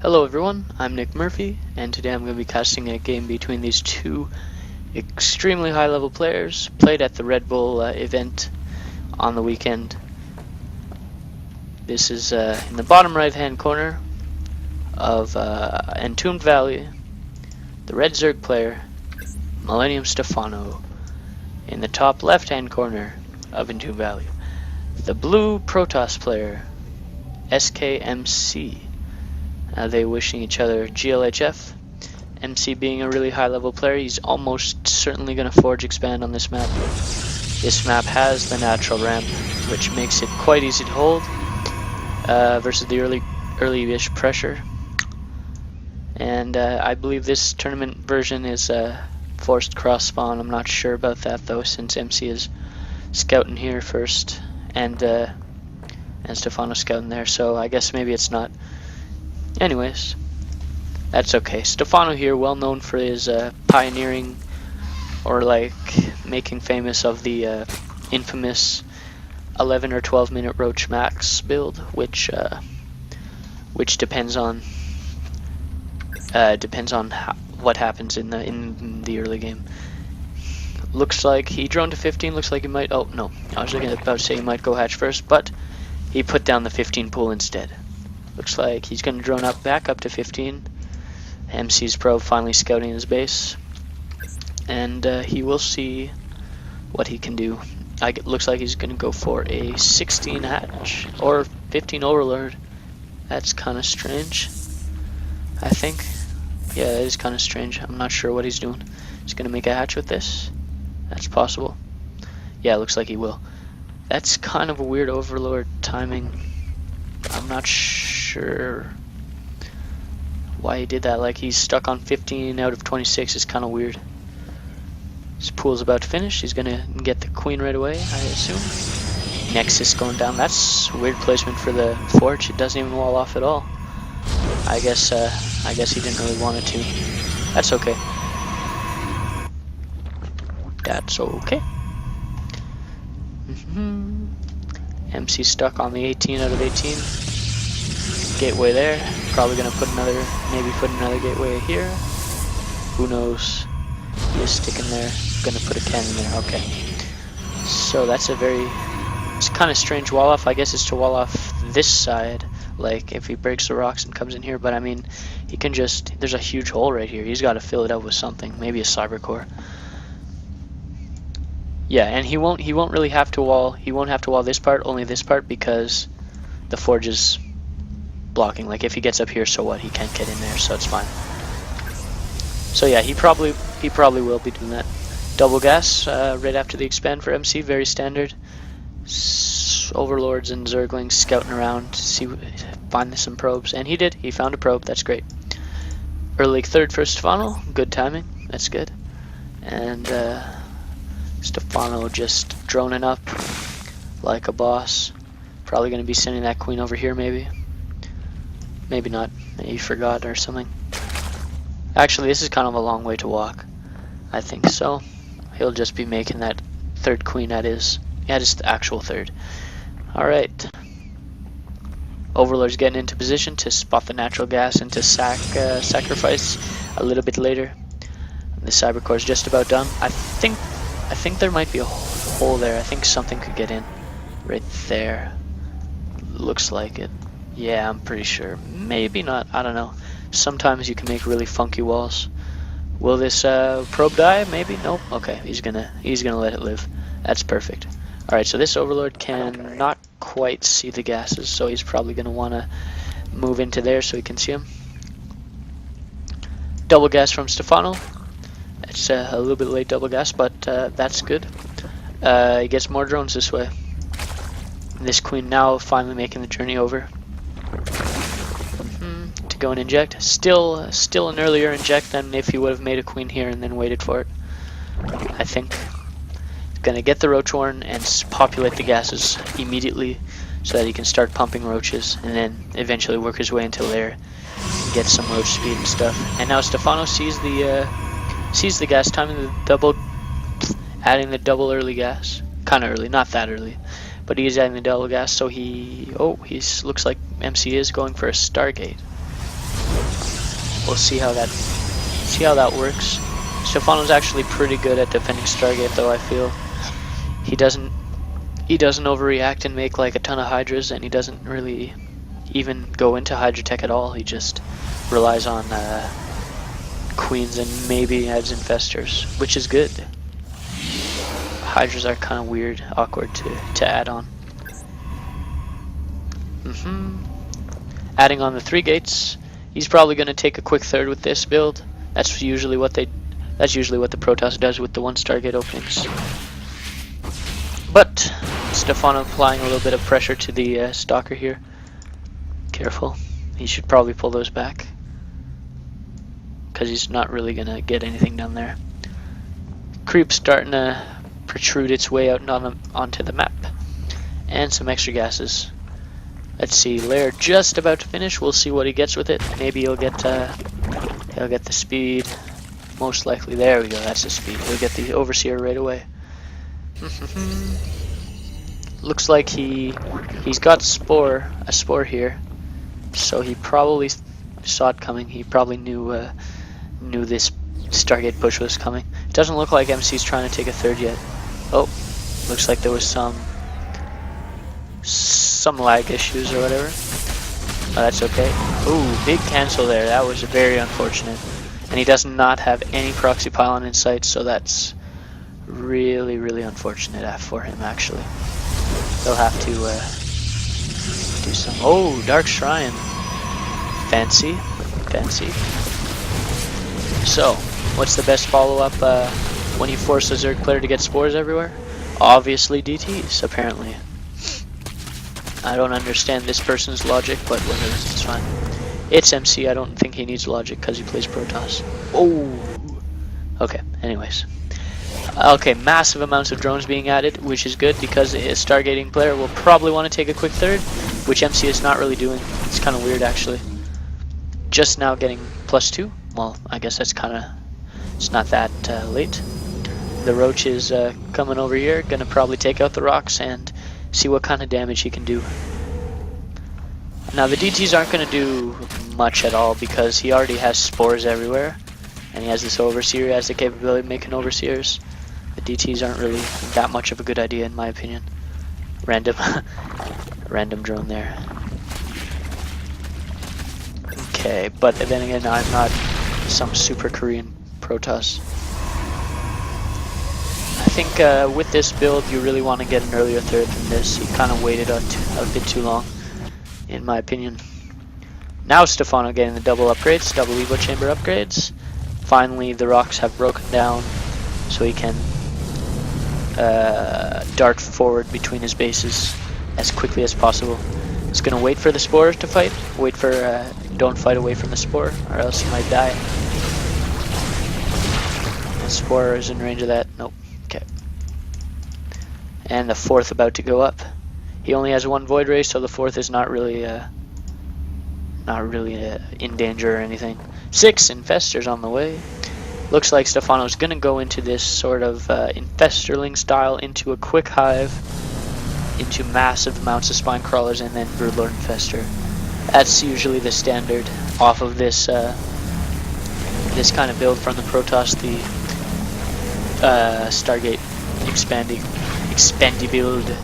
Hello everyone, I'm Nick Murphy, and today I'm going to be casting a game between these two extremely high level players, played at the Red Bull event on the weekend. This is in the bottom right hand corner of Entombed Valley, the Red Zerg player, MillStephano. In the top left hand corner of Entombed Valley, the blue Protoss player, SKMC. They wishing each other GLHF. MC being a really high level player, he's almost certainly going to forge expand on this map. This map has the natural ramp, which makes it quite easy to hold versus the early-ish pressure. And I believe this tournament version is forced cross spawn. I'm not sure about that though, since MC is scouting here first and Stephano scouting there, so I guess maybe it's not. Anyways, that's okay. Stephano here, well known for his pioneering, or like making famous of the infamous 11 or 12 minute roach max build, which depends on what happens in the early game. Looks like he droned to 15. Looks like he might. Oh no, I was about to say he might go hatch first, but he put down the 15 pool instead. Looks like he's going to drone back up to 15. MC's probe finally scouting his base, and he will see what he can do. Looks like he's going to go for a 16 hatch or 15 overlord. That's kind of strange, I think. Yeah, it is kind of strange. I'm not sure what he's doing. He's going to make a hatch with this. That's possible. Yeah, it looks like he will. That's kind of a weird overlord timing. I'm not sure why he did that. Like, he's stuck on 15 out of 26 is kind of weird. His pool's about to finish. He's gonna get the queen right away, I assume. Nexus going down. That's weird placement for the forge. It doesn't even wall off at all. I guess he didn't really want it to. That's okay. That's okay. MC stuck on the 18 out of 18. Gateway there. Probably gonna put another gateway here. Who knows? He is sticking there. Gonna put a cannon there. Okay. So that's it's kind of strange wall off. I guess it's to wall off this side. Like if he breaks the rocks and comes in here. But I mean, he can just. There's a huge hole right here. He's got to fill it up with something. Maybe a cyber core. Yeah, and he won't really have to wall. He won't have to wall this part, only this part, because the forge is blocking. Like if he gets up here, so what? He can't get in there, so it's fine. So yeah, he probably will be doing that. Double gas right after the expand for MC, very standard. Overlords and Zerglings scouting around to find some probes, and he did. He found a probe. That's great. Early third for Stephano. Good timing. That's good. And Stephano just droning up like a boss. Probably going to be sending that queen over here, maybe. Maybe not. Maybe he forgot or something. Actually, this is kind of a long way to walk. I think so. He'll just be making that third queen at his actual third. Alright. Overlord's getting into position to spot the natural gas and to sacrifice a little bit later. The cyber core is just about done. I think there might be a hole there. I think something could get in right there. Looks like it. Yeah, I'm pretty sure. Maybe not. I don't know. Sometimes you can make really funky walls. Will this probe die? Maybe. Nope. Okay, he's gonna let it live. That's perfect. All right, so this overlord can not quite see the gases, so he's probably gonna want to move into there so he can see them. Double gas from Stephano. It's a little bit late double gas, but that's good. He gets more drones this way. This queen now finally making the journey over to go and inject. Still an earlier inject than if he would have made a queen here and then waited for it. I think. Gonna get the roach horn and populate the gases immediately so that he can start pumping roaches and then eventually work his way into lair and get some roach speed and stuff. And now Stephano sees the gas timing, adding the double early gas. Kind of early, not that early, but he's adding the double gas. So he looks like MC is going for a Stargate. we'll see how that works. Stephano's actually pretty good at defending Stargate, though. I feel he doesn't overreact and make like a ton of hydras, and he doesn't really even go into hydra tech at all. He just relies on queens and maybe adds infestors, which is good. Hydras are kind of weird, awkward to add on. Adding on the 3 gates. He's probably going to take a quick third with this build. That's usually what the Protoss does with the 1-star gate openings. But Stephano applying a little bit of pressure to the stalker here. Careful. He should probably pull those back, because he's not really going to get anything down there. Creep's starting to protrude its way out onto the map. And some extra gases. Let's see, Lair just about to finish. We'll see what he gets with it. Maybe he'll get the speed. Most likely, there we go. That's the speed. He'll get the overseer right away. Looks like he's got a spore here, so he probably saw it coming. He probably knew this Stargate push was coming. It doesn't look like MC's trying to take a third yet. Oh, looks like there was some lag issues or whatever. Oh, that's okay. Ooh, big cancel there. That was very unfortunate. And he does not have any proxy pylon in sight, so that's really, really unfortunate for him, actually. They'll have to do some... Oh, Dark Shrine. Fancy. Fancy. So, what's the best follow-up when you force a Zerg player to get spores everywhere? Obviously DTs, apparently. I don't understand this person's logic, but whatever, it's fine. It's MC, I don't think he needs logic because he plays Protoss. Oh! Okay, anyways. Okay, massive amounts of drones being added, which is good because a Stargating player will probably want to take a quick third, which MC is not really doing. It's kind of weird, actually. Just now getting +2. Well, I guess that's kind of... It's not that late. The roach is coming over here, gonna probably take out the rocks and see what kind of damage he can do. Now the DTs aren't going to do much at all because he already has spores everywhere, and he has this overseer. He has the capability of making overseers. The DTs aren't really that much of a good idea in my opinion. Random drone there. Okay, but then again, I'm not some super Korean Protoss. I think with this build you really want to get an earlier third than this. He kind of waited a bit too long, in my opinion. Now Stephano getting the double upgrades, double Evo chamber upgrades. Finally the rocks have broken down, so he can dart forward between his bases as quickly as possible. He's going to wait for the spore to fight. Wait for, don't fight away from the spore, or else you might die. The spore is in range of that. Nope. Okay. And the 4th about to go up. He only has 1 void ray, so the 4th is not really in danger or anything. 6 infestors on the way. Looks like Stephano's gonna go into this sort of infesterling style, into a quick hive, into massive amounts of spine crawlers, and then broodlord infester. That's usually the standard off of this this kind of build from the Protoss, the Stargate expandy build.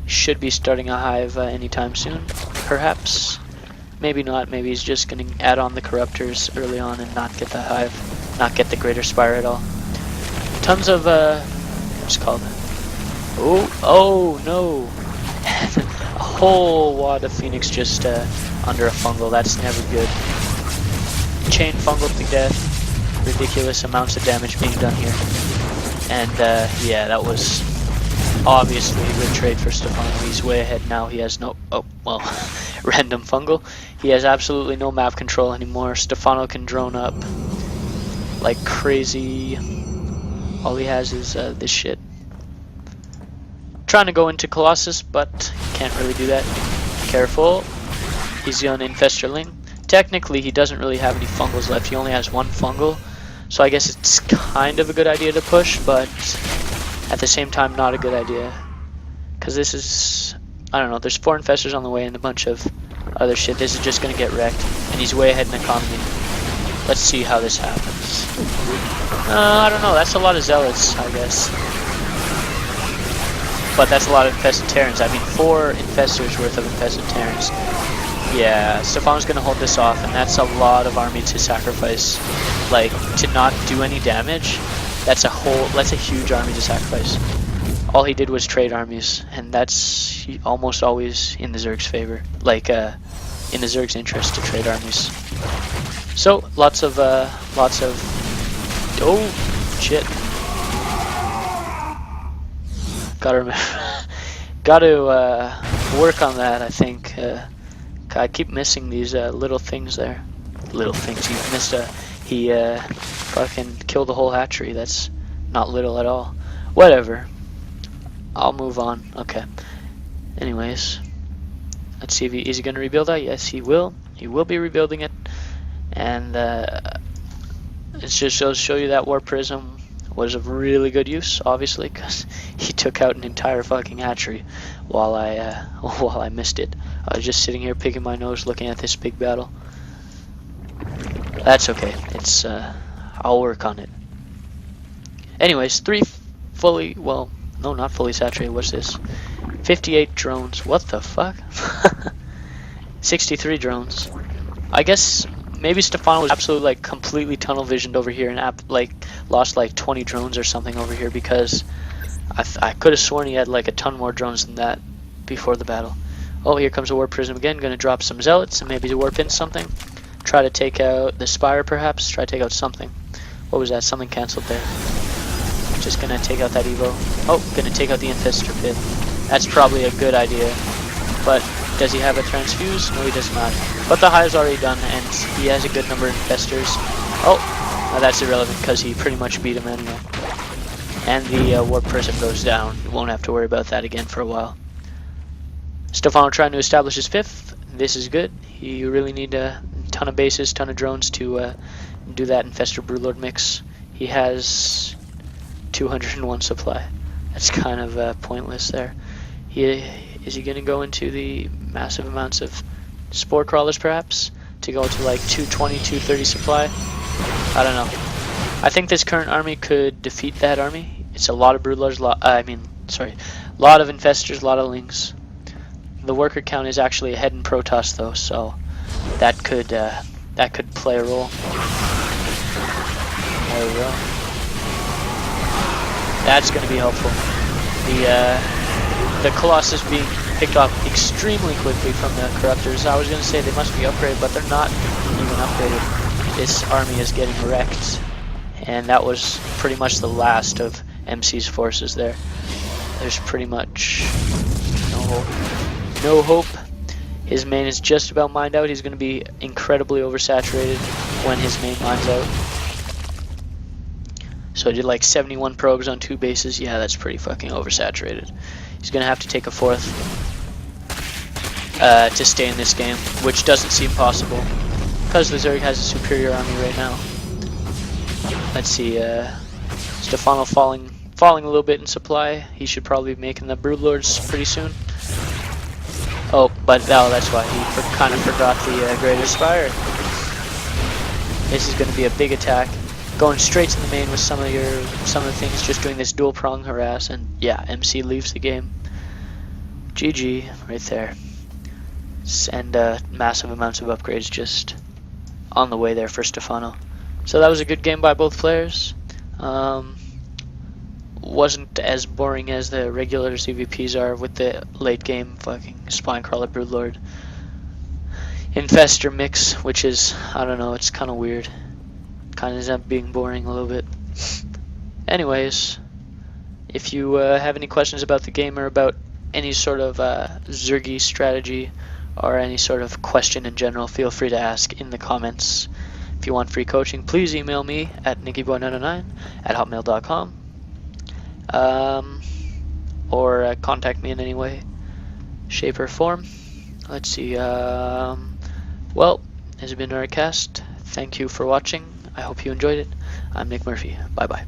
Should be starting a hive anytime soon, perhaps. Maybe not. Maybe he's just going to add on the corruptors early on and not get the hive, not get the greater spire at all. Tons of what's it called? Oh no! A whole wad of Phoenix just under a fungal. That's never good. Chain fungal to death. Ridiculous amounts of damage being done here. And yeah, that was obviously a good trade for Stephano. He's way ahead now. He has no... Oh, well, random fungal. He has absolutely no map control anymore. Stephano can drone up like crazy. All he has is this shit. Trying to go into Colossus, but can't really do that. Careful. He's on Infesterling. Technically, he doesn't really have any fungals left. He only has 1 fungal. So I guess it's kind of a good idea to push, but at the same time not a good idea. Because this is... I don't know, there's 4 infestors on the way and a bunch of other shit. This is just gonna get wrecked, and he's way ahead in economy. Let's see how this happens. I don't know. That's a lot of zealots, I guess. But that's a lot of infested Terrans. I mean, 4 infestors worth of infested Terrans. Yeah, Stephano's gonna hold this off, and that's a lot of army to sacrifice. Like, to not do any damage, that's a huge army to sacrifice. All he did was trade armies, and that's almost always in the Zerg's favor. Like, in the Zerg's interest to trade armies. So, lots of, oh, shit. Gotta work on that, I think. I keep missing these little things there. Little things. He missed he fucking killed the whole hatchery. That's not little at all. Whatever. I'll move on. Okay. Anyways, let's see if is he gonna rebuild that? Yes, he will. He will be rebuilding it, and it's just to show you that Warp Prism was of really good use, obviously, because he took out an entire fucking hatchery while I missed it. I was just sitting here picking my nose, looking at this big battle. That's okay. It's I'll work on it. Anyways, 3 fully, well, no, not fully saturated. What's this? 58 drones. What the fuck? 63 drones. I guess maybe Stephano was absolutely like completely tunnel visioned over here and lost like 20 drones or something over here, because I could have sworn he had like a ton more drones than that before the battle. Oh, here comes a Warp Prism again. Gonna drop some zealots and maybe to warp in something. Try to take out the Spire, perhaps. Try to take out something. What was that? Something cancelled there. Just gonna take out that Evo. Oh, gonna take out the Infestor Pit. That's probably a good idea. But does he have a transfuse? No, he does not. But the hive's already done, and he has a good number of infestors. Oh, now that's irrelevant because he pretty much beat him anyway. And the Warp Prism goes down. You won't have to worry about that again for a while. Stephano trying to establish his 5th. This is good. You really need a ton of bases, ton of drones to do that Infestor Broodlord mix. He has 201 supply. That's kind of pointless there. Is he going to go into the massive amounts of Spore Crawlers, perhaps? To go to like 220, 230 supply? I don't know. I think this current army could defeat that army. It's a lot of Broodlords, a lot of Infestors, a lot of Lings. The worker count is actually ahead in Protoss though, so that could play a role. There we go. That's going to be helpful. The Colossus being picked off extremely quickly from the Corruptors. I was going to say they must be upgraded, but they're not even upgraded. This army is getting wrecked, and that was pretty much the last of MC's forces there. There's pretty much no hope. No hope. His main is just about mined out. He's going to be incredibly oversaturated when his main mines out. So I did like 71 probes on 2 bases. Yeah, that's pretty fucking oversaturated. He's going to have to take a 4th to stay in this game, which doesn't seem possible because the Zerg has a superior army right now. Let's see, Stephano falling a little bit in supply. He should probably be making the Broodlords pretty soon. Oh, but no, that's why he kind of forgot the Greater Spire. This is going to be a big attack. Going straight to the main with some of the things, just doing this dual prong harass, and yeah, MC leaves the game. GG right there. And massive amounts of upgrades just on the way there for Stephano. So that was a good game by both players. Wasn't as boring as the regular CVPs are with the late game fucking Spinecrawler Broodlord Infestor mix, which is, I don't know, it's kind of weird. Kind of ends up being boring a little bit. Anyways, if you have any questions about the game or about any sort of Zergy strategy or any sort of question in general, feel free to ask in the comments. If you want free coaching, please email me at nickyboy909@hotmail.com. Or contact me in any way, shape, or form. Let's see. Well, this has been our cast. Thank you for watching. I hope you enjoyed it. I'm Nick Murphy. Bye bye.